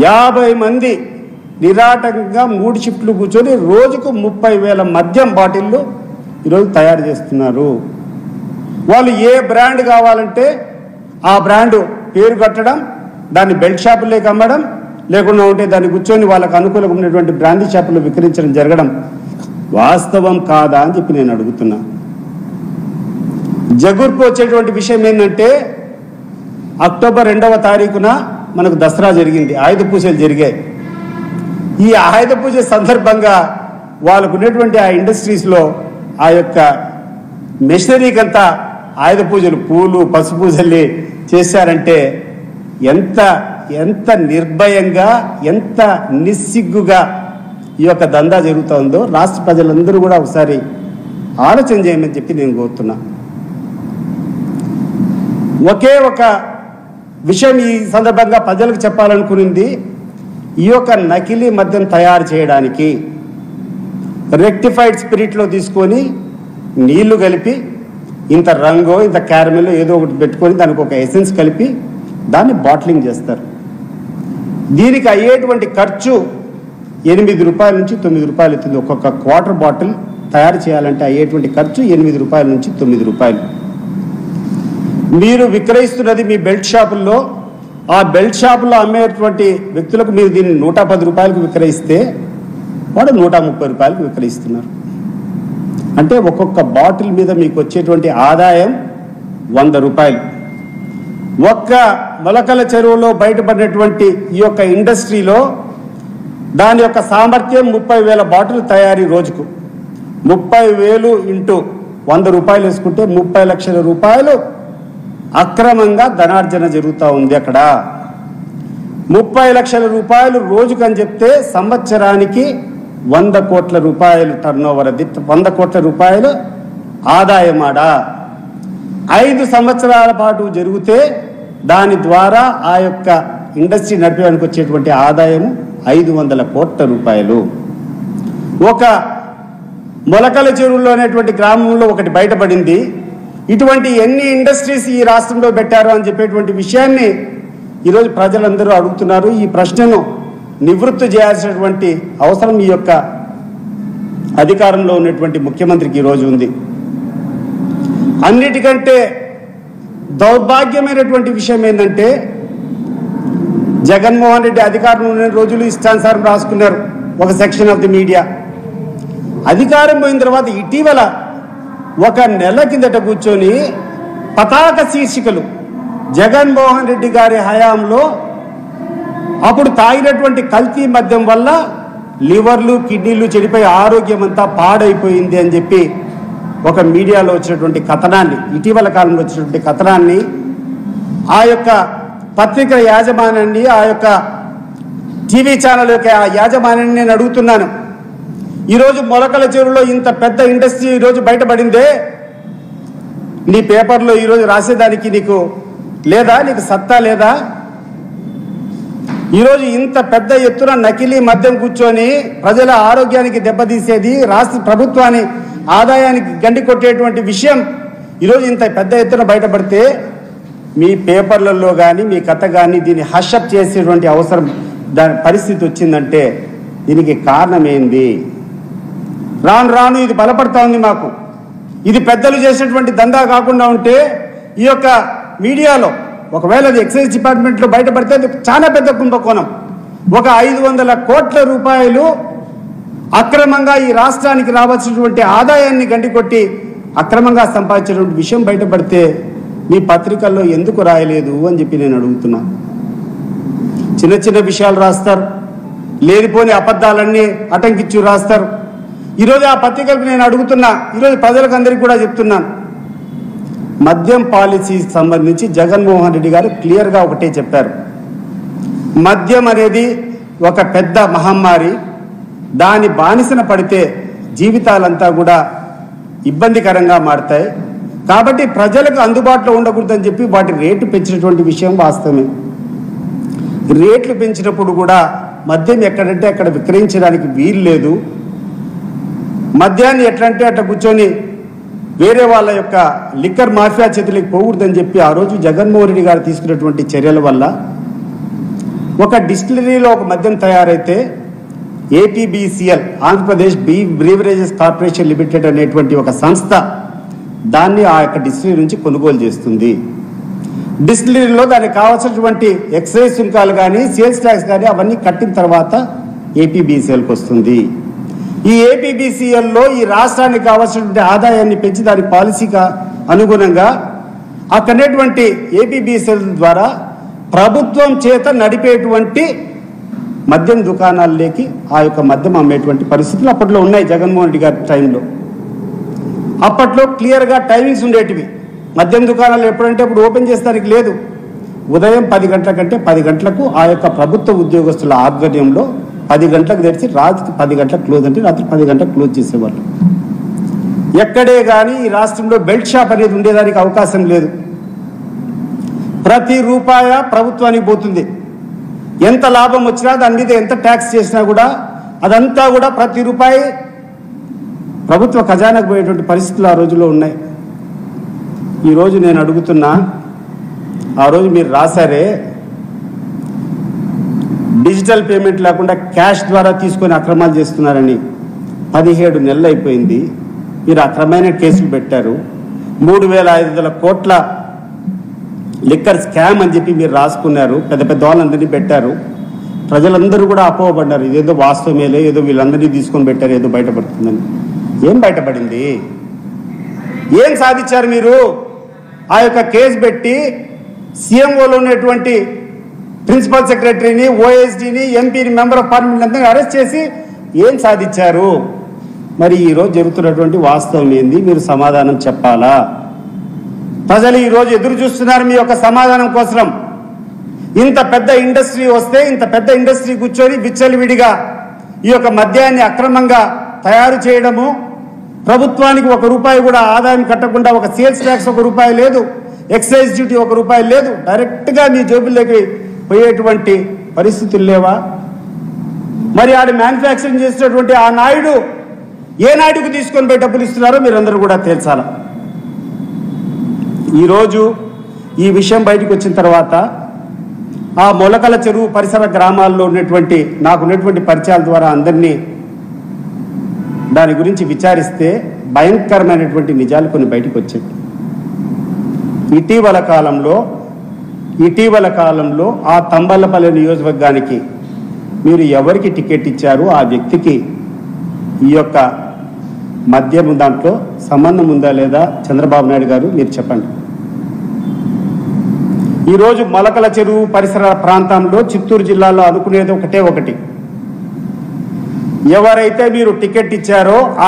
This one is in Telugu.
50 మంది నిరాటంకంగా 3 షిఫ్ట్లు కూర్చొని రోజుకు 30,000 మద్యం బాటిళ్ళు ఈరోజు తయారు చేస్తున్నారు. వాళ్ళు ఏ బ్రాండ్ కావాలంటే ఆ బ్రాండు పేరు కట్టడం, దాన్ని బెల్ట్ షాపుల్లోకి అమ్మడం, లేకుండా ఉంటే దాన్ని కూర్చొని వాళ్ళకు అనుకూలంగా ఉన్నటువంటి బ్రాండీ షాపుల్లో విక్రయించడం జరగడం వాస్తవం కాదా అని చెప్పి నేను అడుగుతున్నా. జగుర్పు వచ్చేటువంటి విషయం ఏంటంటే అక్టోబర్ 2వ తారీఖున మనకు దసరా జరిగింది, ఆయుధ పూజలు జరిగాయి. ఈ ఆయుధ పూజ సందర్భంగా వాళ్ళకు ఉన్నటువంటి ఆ ఇండస్ట్రీస్లో ఆ యొక్క మెషినరీకంతా ఆయుధ పూజలు, పూలు, పసుపు పూజల్ని చేశారంటే ఎంత ఎంత నిర్భయంగా, ఎంత నిస్సిగ్గుగా ఈ యొక్క దందా జరుగుతుందో రాష్ట్ర ప్రజలందరూ కూడా ఒకసారి ఆలోచన చేయమని చెప్పి నేను కోరుతున్నా. ఒకే ఒక విషయం ఈ సందర్భంగా ప్రజలకు చెప్పాలనుకునింది, ఈ యొక్క నకిలీ మద్యం తయారు చేయడానికి రెక్టిఫైడ్ స్పిరిట్లో తీసుకొని నీళ్లు కలిపి ఇంత రంగో ఇంత క్యారమెల్ ఏదో ఒకటి పెట్టుకొని దానికి ఒక ఎసెన్స్ కలిపి దాన్ని బాటిలింగ్ చేస్తారు. దీనికి అయ్యేటువంటి ఖర్చు 8 రూపాయల నుంచి 9 రూపాయలు అవుతుంది. ఒక్కొక్క క్వార్టర్ బాటిల్ తయారు చేయాలంటే అయ్యేటువంటి ఖర్చు 8 రూపాయల నుంచి 9 రూపాయలు. మీరు విక్రయిస్తున్నది మీ బెల్ట్ షాపుల్లో, ఆ బెల్ట్ షాపుల్లో అమ్మేటువంటి వ్యక్తులకు మీరు దీన్ని 110 రూపాయలకు విక్రయిస్తే వాడు 130 రూపాయలకు విక్రయిస్తున్నారు. అంటే ఒక్కొక్క బాటిల్ మీద మీకు వచ్చేటువంటి ఆదాయం 100 రూపాయలు. ఒక్క మొలకల చెరువులో బయటపడినటువంటి ఈ యొక్క ఇండస్ట్రీలో దాని యొక్క సామర్థ్యం 30,000 బాటిల్ తయారీ రోజుకు. 30,000 ఇంటూ 100 రూపాయలు వేసుకుంటే 30 లక్షల రూపాయలు అక్రమంగా ధనార్జన జరుగుతూ ఉంది. అక్కడ 30 లక్షల రూపాయలు రోజుకు అని చెప్తే సంవత్సరానికి 100 కోట్ల రూపాయలు టర్నోవర్, అది 100 కోట్ల రూపాయలు ఆదాయం. ఆడ 5 సంవత్సరాల పాటు జరిగితే దాని ద్వారా ఆ యొక్క ఇండస్ట్రీ నడిపేయడానికి వచ్చేటువంటి ఆదాయం 500 కోట్ల రూపాయలు. ఒక మొలకల చెరువులో అనేటువంటి గ్రామంలో ఒకటి బయటపడింది. ఇటువంటి ఎన్ని ఇండస్ట్రీస్ ఈ రాష్ట్రంలో పెట్టారు అని చెప్పేటువంటి విషయాన్ని ఈరోజు ప్రజలందరూ అడుగుతున్నారు. ఈ ప్రశ్నను నివృత్తి చేయాల్సినటువంటి అవసరం ఈ యొక్క అధికారంలో ఉన్నటువంటి ముఖ్యమంత్రికి ఈరోజు ఉంది. అన్నిటికంటే దౌర్భాగ్యమైనటువంటి విషయం ఏంటంటే జగన్మోహన్ రెడ్డి అధికారంలో ఉన్న రోజులు ఇష్టానుసారం రాసుకున్నారు ఒక సెక్షన్ ఆఫ్ ది మీడియా. అధికారం పోయిన తర్వాత ఇటీవల ఒక నెల కిందట కూర్చొని పతాక శీర్షికలు జగన్మోహన్ రెడ్డి గారి హయాంలో అప్పుడు తాగినటువంటి కల్తీ మద్యం వల్ల లివర్లు, కిడ్నీలు చెడిపోయి ఆరోగ్యం అంతా పాడైపోయింది అని చెప్పి ఒక మీడియాలో వచ్చినటువంటి కథనాన్ని, ఇటీవల కాలంలో వచ్చినటువంటి కథనాన్ని ఆ యొక్క పత్రిక యాజమాన్యాన్ని, ఆ యొక్క టీవీ ఛానల్ యొక్క యాజమాన్యాన్ని నేను అడుగుతున్నాను. ఈరోజు మొలకల చెరువులో ఇంత పెద్ద ఇండస్ట్రీ ఈరోజు బయటపడిందే, నీ పేపర్లో ఈరోజు రాసేదానికి నీకు లేదా, నీకు సత్తా లేదా? ఈరోజు ఇంత పెద్ద ఎత్తున నకిలీ మద్యం కూర్చొని ప్రజల ఆరోగ్యానికి దెబ్బతీసేది, రాష్ట్ర ప్రభుత్వాన్ని ఆదాయానికి గండి కొట్టేటువంటి విషయం ఈరోజు ఇంత పెద్ద ఎత్తున బయటపడితే మీ పేపర్లలో కానీ మీ కథ కానీ దీన్ని హషప్ చేసేటువంటి అవసరం, దాని పరిస్థితి వచ్చిందంటే దీనికి కారణం ఏంది? రాను రాను ఇది బలపడతా ఉంది మాకు. ఇది పెద్దలు చేసేటువంటి దందా కాకుండా ఉంటే ఈ యొక్క మీడియాలో ఒకవేళ అది ఎక్సైజ్ డిపార్ట్మెంట్లో బయటపడితే అది చాలా పెద్ద కుంభకోణం. ఒక 500 కోట్ల రూపాయలు అక్రమంగా ఈ రాష్ట్రానికి రావాల్సినటువంటి ఆదాయాన్ని గండికొట్టి అక్రమంగా సంపాదించినటువంటి విషయం బయటపడితే మీ పత్రికల్లో ఎందుకు రాయలేదు అని చెప్పి నేను అడుగుతున్నా. చిన్న చిన్న విషయాలు రాస్తారు, లేనిపోని అబద్ధాలన్నీ అటంకించు రాస్తారు. ఈరోజు ఆ పత్రికలకు నేను అడుగుతున్నా, ఈరోజు ప్రజలకు అందరికీ కూడా చెప్తున్నాను, మద్యం పాలసీ సంబంధించి జగన్మోహన్ రెడ్డి గారు క్లియర్గా ఒకటే చెప్పారు. మద్యం అనేది ఒక పెద్ద మహమ్మారి, దాని బానిసన పడితే జీవితాలంతా కూడా ఇబ్బందికరంగా మారుతాయి. కాబట్టి ప్రజలకు అందుబాటులో ఉండకూడదని చెప్పి వాటి రేటు పెంచినటువంటి విషయం వాస్తవమే. రేట్లు పెంచినప్పుడు కూడా మద్యం ఎక్కడంటే అక్కడ విక్రయించడానికి వీలు లేదు. మద్యాన్ని ఎట్లంటే అట్లా కూర్చొని వేరే వాళ్ళ యొక్క లిక్కర్ మాఫియా చేతులకు పోకూడదని చెప్పి ఆ రోజు జగన్మోహన్ రెడ్డి గారు తీసుకున్నటువంటి చర్యల వల్ల ఒక డిస్టిలరీలో ఒక మద్యం తయారైతే ఏపీబీసీఎల్ ఆంధ్రప్రదేశ్ బ్రీవరేజెస్ కార్పొరేషన్ లిమిటెడ్ అనేటువంటి ఒక సంస్థ దాన్ని ఆ యొక్క డిస్టిలరీ నుంచి కొనుగోలు చేస్తుంది. డిస్టిలరీలో దానికి కావాల్సినటువంటి ఎక్సైజ్ సుంకాలు కానీ సేల్స్ ట్యాక్స్ కానీ అవన్నీ కట్టిన తర్వాత ఏపీబీసీఎల్కి వస్తుంది. ఈ ఏపీబీసీఎల్లో ఈ రాష్ట్రానికి కావాల్సినటువంటి ఆదాయాన్ని పెంచి దాని పాలసీగా అనుగుణంగా అక్కడటువంటి ఏపీబీసీఎల్ ద్వారా ప్రభుత్వం చేత నడిపేటువంటి మద్యం దుకాణాల్లోకి ఆ యొక్క మద్యం అమ్మేటువంటి పరిస్థితులు అప్పట్లో ఉన్నాయి. జగన్మోహన్ రెడ్డి గారి టైంలో అప్పట్లో క్లియర్గా టైమింగ్స్ ఉండేటివి. మద్యం దుకాణాలు ఎప్పుడంటే అప్పుడు ఓపెన్ చేస్తానికి లేదు. ఉదయం 10 గంటల కంటే 10 గంటలకు ఆ యొక్క ప్రభుత్వ ఉద్యోగస్తుల ఆధ్వర్యంలో 10 గంటలకు తెరిచి రాత్రి 10 గంటలకు క్లోజ్ అంటే రాత్రి 10 గంటలకు క్లోజ్ చేసేవాళ్ళు. ఎక్కడే కానీ ఈ రాష్ట్రంలో బెల్ట్ షాప్ అనేది ఉండేదానికి అవకాశం లేదు. ప్రతి రూపాయ ప్రభుత్వానికి పోతుంది. ఎంత లాభం వచ్చినా దాని మీద ఎంత ట్యాక్స్ చేసినా కూడా అదంతా కూడా ప్రతి రూపాయి ప్రభుత్వ ఖజానాకు పోయేటువంటి పరిస్థితులు ఆ రోజుల్లో ఉన్నాయి. ఈరోజు నేను అడుగుతున్నా, ఆ రోజు మీరు రాశారే డిజిటల్ పేమెంట్ లేకుండా క్యాష్ ద్వారా తీసుకొని అక్రమాలు చేస్తున్నారని. 17 నెలలు అయిపోయింది. మీరు అక్రమైన కేసులు పెట్టారు. 3,500 కోట్ల లిక్కర్ స్కామ్ అని చెప్పి మీరు రాసుకున్నారు. పెద్ద పెద్ద వాళ్ళందరినీ పెట్టారు. ప్రజలందరూ కూడా అపోహపడ్డారు. ఇదేదో వాస్తవమేలే, ఏదో వీళ్ళందరినీ తీసుకొని పెట్టారు, ఏదో బయటపడుతుందని. ఏం బయటపడింది? ఏం సాధించారు మీరు? ఆ యొక్క కేసు పెట్టి సీఎంఓలో ఉన్నటువంటి ప్రిన్సిపల్ సెక్రటరీని, ఓఎస్డీని, ఎంపీని, మెంబర్ ఆఫ్ పార్లమెంట్ అందరినీ అరెస్ట్ చేసి ఏం సాధించారు? మరి ఈరోజు జరుగుతున్నటువంటి వాస్తవం ఏంది? మీరు సమాధానం చెప్పాలా? ప్రజలు ఈరోజు ఎదురు చూస్తున్నారు మీ యొక్క సమాధానం కోసం. ఇంత పెద్ద ఇండస్ట్రీ వస్తే, ఇంత పెద్ద ఇండస్ట్రీ కూర్చొని విచ్చలవిడిగా ఈ యొక్క మద్యాన్ని అక్రమంగా తయారు చేయడము, ప్రభుత్వానికి 1 రూపాయి కూడా ఆదాయం కట్టకుండా, ఒక సేల్స్ ట్యాక్స్ 1 రూపాయి లేదు, ఎక్సైజ్ డ్యూటీ 1 రూపాయి లేదు, డైరెక్ట్గా మీ జేబుల్లోకి పోయేటువంటి పరిస్థితులు లేవా? మరి ఆడ మ్యానుఫ్యాక్చరింగ్ చేసినటువంటి ఆ నాయుడు ఏ నాయుడుకు తీసుకొని పోయి డబ్బులు ఇస్తున్నారో మీరందరూ కూడా తేల్చాల. ఈరోజు ఈ విషయం బయటకు వచ్చిన తర్వాత ఆ మొలకల చెరువు పరిసర గ్రామాల్లో ఉన్నటువంటి నాకున్నటువంటి పరిచయాల ద్వారా అందరినీ దాని గురించి విచారిస్తే భయంకరమైనటువంటి నిజాలు కొన్ని బయటకు వచ్చాయి. ఇటీవల కాలంలో ఆ తంబళ్లపల్లి నియోజకవర్గానికి మీరు ఎవరికి టికెట్ ఇచ్చారు? ఆ వ్యక్తికి ఈ యొక్క మద్యం దాంట్లో సంబంధం ఉందా లేదా? చంద్రబాబు నాయుడు గారు మీరు చెప్పండి. ఈరోజు మొలకల చెరువు పరిసర ప్రాంతంలో చిత్తూరు జిల్లాలో అనుకునేది ఒకటే ఒకటి. ఎవరైతే మీరు టికెట్ ఇచ్చారో ఆ